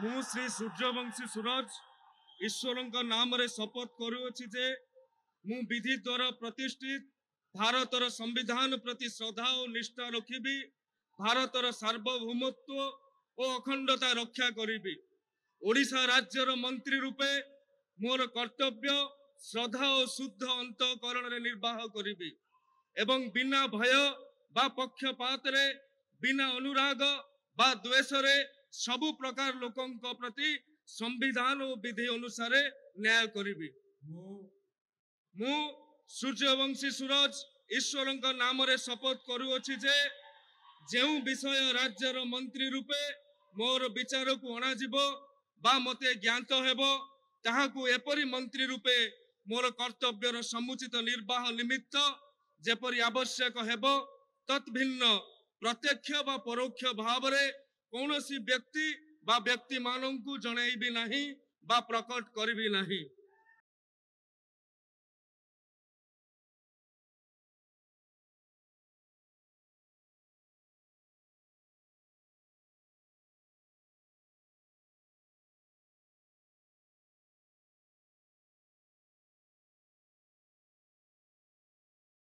ମୁଁ ଶ୍ରୀ ସୂର୍ଯ୍ୟବଂଶୀ ସୁରଜ ଈଶ୍ୱରଙ୍କ ନାମରେ ଶପଥ କରୁଅଛି ଯେ ମୁଁ ବିଧି ଦ୍ୱାରା ପ୍ରତିଷ୍ଠିତ ଭାରତର ସମ୍ବିଧାନ ପ୍ରତି ଶ୍ରଦ୍ଧା ଓ ନିଷ୍ଠା ରଖିବି, ଭାରତର ସାର୍ବଭୌମତ୍ୱ ଓ ଅଖଣ୍ଡତା ରକ୍ଷା କରିବି। ଓଡ଼ିଶା ରାଜ୍ୟର ମନ୍ତ୍ରୀ ରୂପେ ମୋର କର୍ତ୍ତବ୍ୟ ଶ୍ରଦ୍ଧା ଓ ଶୁଦ୍ଧ ଅନ୍ତଃକରଣରେ ନିର୍ବାହ କରିବି ଏବଂ ବିନା ଭୟ ବା ପକ୍ଷପାତରେ, ବିନା ଅନୁରାଗ ବା ଦ୍ୱେଷରେ ସବୁ ପ୍ରକାର ଲୋକଙ୍କ ପ୍ରତି ସମ୍ବିଧାନ ଓ ବିଧି ଅନୁସାରେ ନ୍ୟାୟ କରିବି। ମୁଁ ସୂର୍ଯ୍ୟବଂଶୀ ସୁରଜ ଈଶ୍ୱରଙ୍କ ନାମରେ ଶପଥ କରୁଅଛି ଯେ ଯେଉଁ ବିଷୟ ରାଜ୍ୟର ମନ୍ତ୍ରୀ ରୂପେ ମୋର ବିଚାରକୁ ଅଣାଯିବ ବା ମୋତେ ଜ୍ଞାତ ହେବ, ତାହାକୁ ଏପରି ମନ୍ତ୍ରୀ ରୂପେ ମୋର କର୍ତ୍ତବ୍ୟର ସମୁଚିତ ନିର୍ବାହ ନିମିତ୍ତ ଯେପରି ଆବଶ୍ୟକ ହେବ, ତତ୍ଭିନ୍ନ ପ୍ରତ୍ୟକ୍ଷ ବା ପରୋକ୍ଷ ଭାବରେ କୌଣସି ବ୍ୟକ୍ତି ବା ବ୍ୟକ୍ତିମାନଙ୍କୁ ଜଣାଇବି ନାହିଁ ବା ପ୍ରକଟ କରିବି ନାହିଁ।